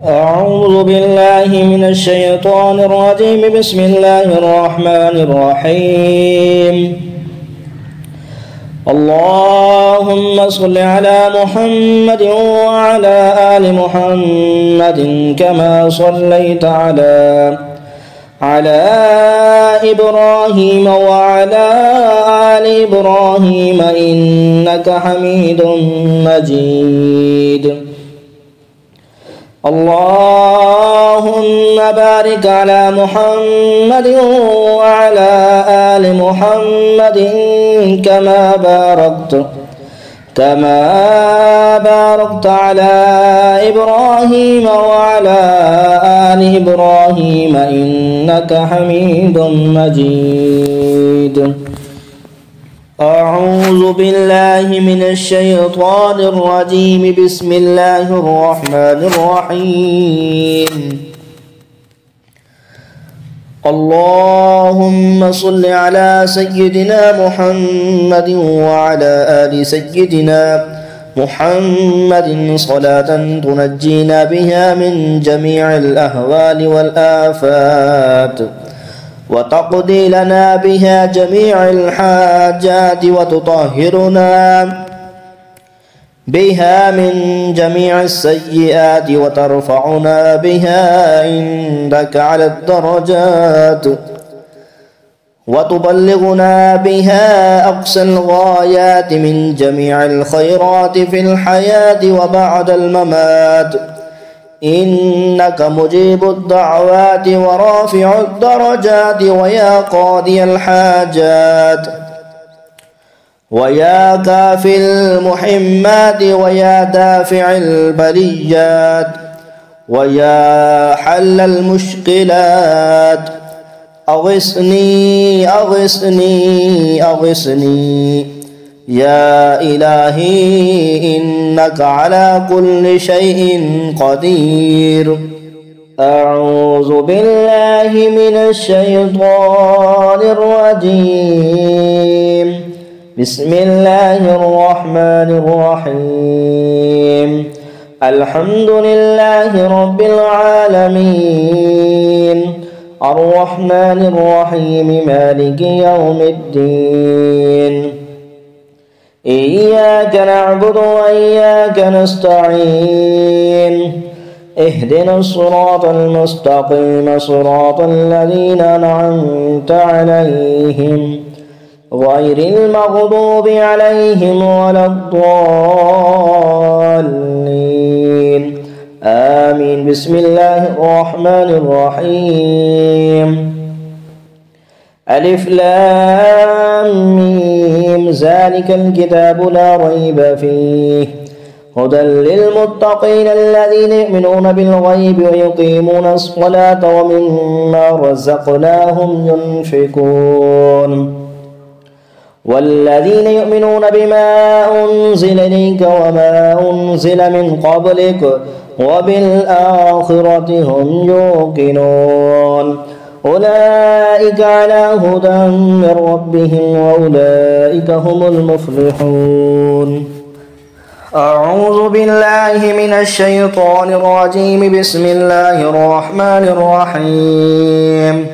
أعوذ بالله من الشيطان الرجيم. بسم الله الرحمن الرحيم. اللهم صل على محمد وعلى آل محمد كما صليت على إبراهيم وعلى آل إبراهيم إنك حميد مجيد. اللهم بارك على محمد وعلى آل محمد كما باركت على إبراهيم وعلى آل إبراهيم إنك حميد مجيد. أعوذ بالله من الشيطان الرجيم. بسم الله الرحمن الرحيم. اللهم صل على سيدنا محمد وعلى آل سيدنا محمد صلاة تنجينا بها من جميع الأهوال والآفات وتقضي لنا بها جميع الحاجات وتطهرنا بها من جميع السيئات وترفعنا بها عندك على الدرجات وتبلغنا بها أقصى الغايات من جميع الخيرات في الحياة وبعد الممات. إنك مجيب الدعوات ورافع الدرجات ويا قاضي الحاجات ويا كافي المحمات ويا دافع البليات ويا حل المشكلات. أغثني أغثني أغثني يا إلهي إنك على كل شيء قدير. أعوذ بالله من الشيطان الرجيم. بسم الله الرحمن الرحيم. الحمد لله رب العالمين الرحمن الرحيم مالك يوم الدين. إياك نعبد وإياك نستعين. اهدنا الصراط المستقيم صراط الذين أنعمت عليهم غير المغضوب عليهم ولا الضالين آمين. بسم الله الرحمن الرحيم. ألف لام ميم ذلك الكتاب لا ريب فيه هدى للمتقين الذين يؤمنون بالغيب ويقيمون الصلاة ومما رزقناهم ينفقون. والذين يؤمنون بما أنزل إليك وما أنزل من قبلك وبالآخرة هم يوقنون. أولئك على هدى من ربهم وأولئك هم المفلحون. أعوذ بالله من الشيطان الرجيم. بسم الله الرحمن الرحيم.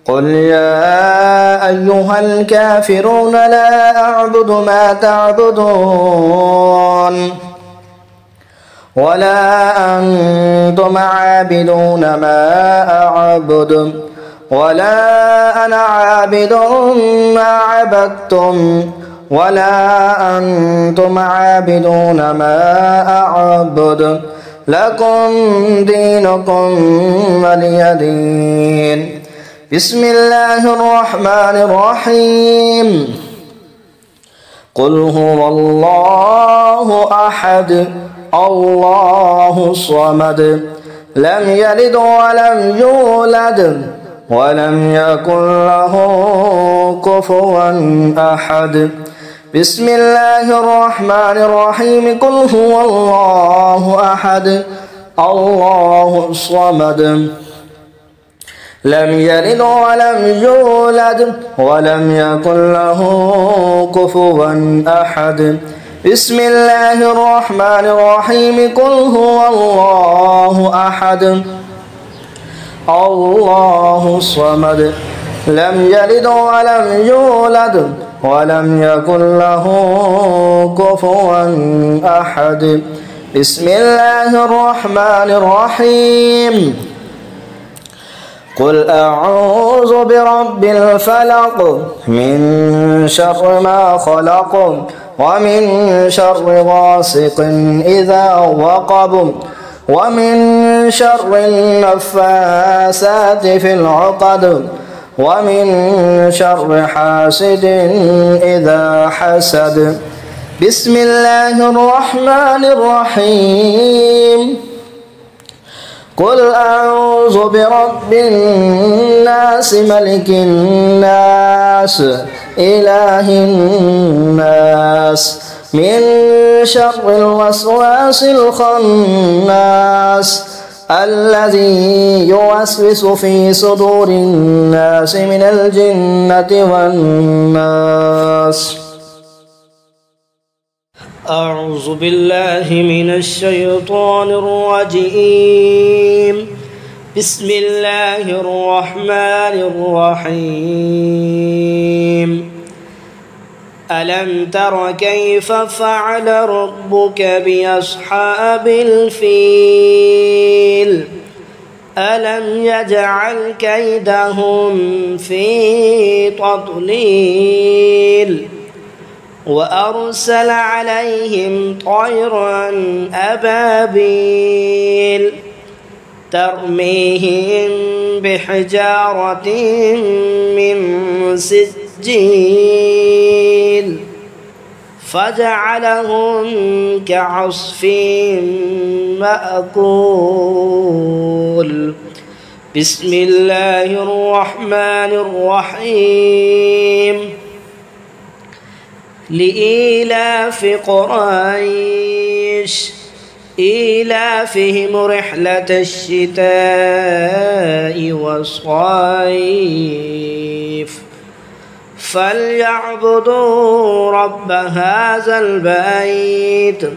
قل يا أيها الكافرون لا أعبد ما تعبدون ولا أنتم عابدون ما أعبد ولا أنا عابد ما عبدتم ولا أنتم عابدون ما أعبد لكم دينكم ولي دين. بسم الله الرحمن الرحيم. قل هو الله أحد الله الصمد لم يلد ولم يولد ولم يكن له كفوا أحد. بسم الله الرحمن الرحيم. قل هو الله أحد الله الصمد لم يلد ولم يولد ولم يكن له كفوا أحد. بسم الله الرحمن الرحيم قل هو الله أحد الله الصمد لم يلد ولم يولد ولم يكن له كفوا أحد بسم الله الرحمن الرحيم قل أعوذ برب الفلق من شر ما خلق ومن شر غاسق إذا وقب ومن شر النفاثات في العقد ومن شر حاسد إذا حسد بسم الله الرحمن الرحيم قل أعوذ برب الناس ملك الناس إله الناس من شر الوسواس الخناس الذي يوسوس في صدور الناس من الجنة والناس. أعوذ بالله من الشيطان الرجيم. بسم الله الرحمن الرحيم. ألم تر كيف فعل ربك بأصحاب الفيل ألم يجعل كيدهم في تضليل وأرسل عليهم طيرا أبابيل ترميهم بحجارة من سجيل فجعلهم كعصف مأكول. بسم الله الرحمن الرحيم. لإيلاف قريش إيلافهم رحلة الشتاء والصيف فليعبدوا رب هذا البيت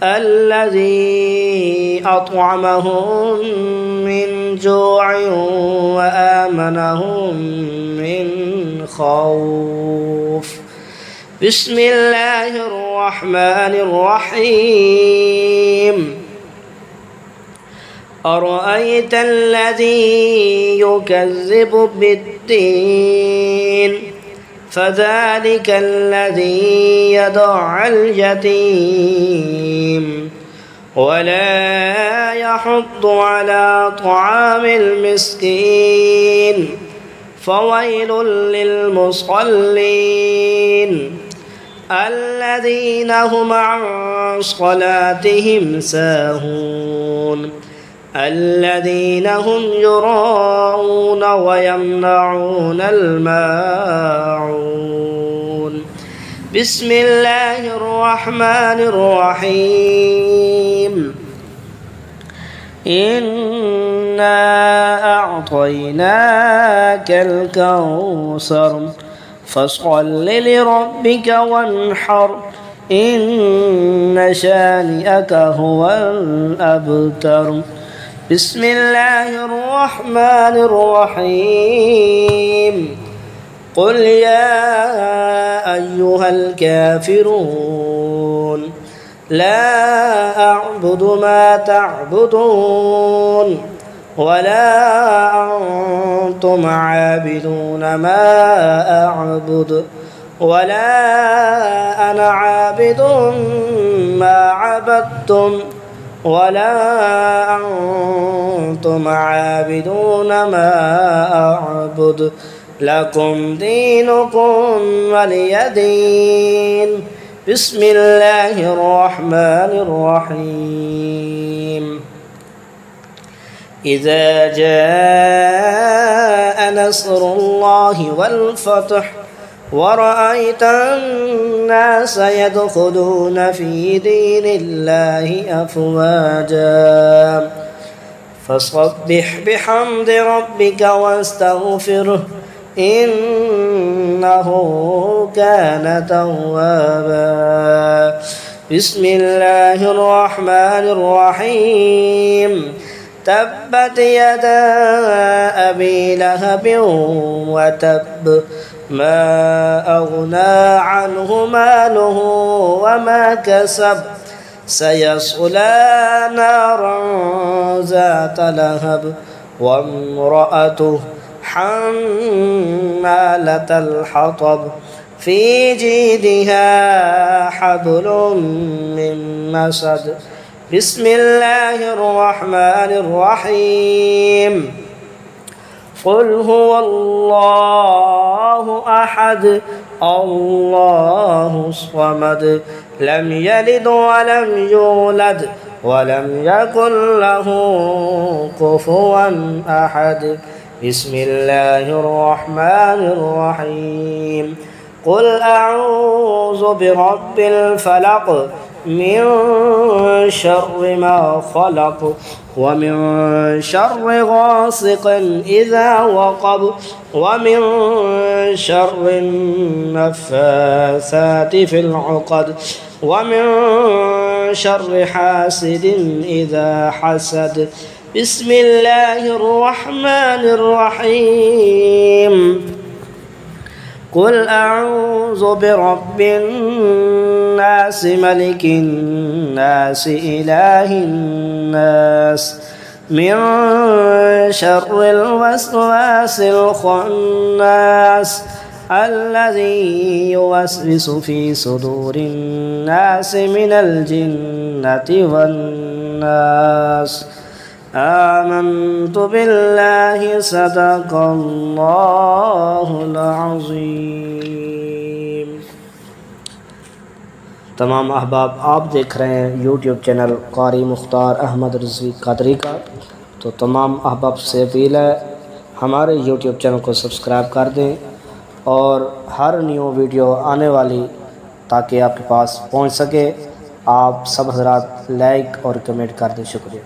الذي أطعمهم من جوع وآمنهم من خوف. بسم الله الرحمن الرحيم. أرأيت الذي يكذب بالدين فذلك الذي يدع اليتيم ولا يحض على طعام المسكين فويل للمصلين الذين هم عن صلاتهم ساهون الذين هم يراءون ويمنعون الماعون. بسم الله الرحمن الرحيم. إنا أعطيناك الكوثر فصل لربك وانحر إن شانئك هو الأبتر. بسم الله الرحمن الرحيم. قل يا أيها الكافرون لا أعبد ما تعبدون ولا أنتم عابدون ما أعبد ولا أنا عابد ما عبدتم ولا أنتم عابدون ما أعبد لكم دينكم ولي دين. بسم الله الرحمن الرحيم. إذا جاء نصر الله والفتح ورأيت الناس يدخلون في دين الله أفواجا فسبح بحمد ربك واستغفره इन्नहु कान तव्वाबा। बिस्मिल्लाहिर्रहमानिर्रहीम। तब्बत यदा अबी लहब व तब मा अग़ना अन्हु मालुहु व मा कसब सयस्ला नारन ज़ात लहब व इम्रअतुहु हम्मालतल हतब फ़ी जीदिहा हब्लुम मिन मसद। बिस्मिल्लाहिर्रहमानिर्रहीम। क़ुल हुवल्लाहु अहद अल्लाहु स्वमद लम यलिद वलम यूलद वलम यकुल लहू कुफुवन अहद। बिस्मिल्लाहिर्रहमानिर्रहीम। क़ुल अऊज़ु बिरब्बिल फ़लक़ मिन शर्रि मा ख़लक़ व मिन शर्रि गासिक़िन इज़ा वक़ब व मिन शर्रि नफ़्फ़ासाति फ़िल उक़द व मिन शर्रि हासिदिन इज़ा हसद। बिस्मिल्लाहिर्रहमानिर्रहीम। क़ुल अऊज़ु बिरब्बिन नास मलिकिन नास इलाहिन नास मिन शर्रिल वस्वासिल ख़न्नास अल्लज़ी युवस्विसु फ़ी सुदूरिन नास मिनल जिन्नति वन नास। आमन्तु बिल्लाहि सदक़ल्लाहुल अज़ीम। तमाम अहबाब, आप देख रहे हैं यूट्यूब चैनल क़ारी मुख्तार अहमद रिज़वी क़ादरी का। तो तमाम अहबाब से अपील है हमारे यूट्यूब चैनल को सब्सक्राइब कर दें और हर न्यू वीडियो आने वाली ताकि आपके पास पहुंच सके। आप सब हज़रात लाइक और कमेंट कर दें। शुक्रिया।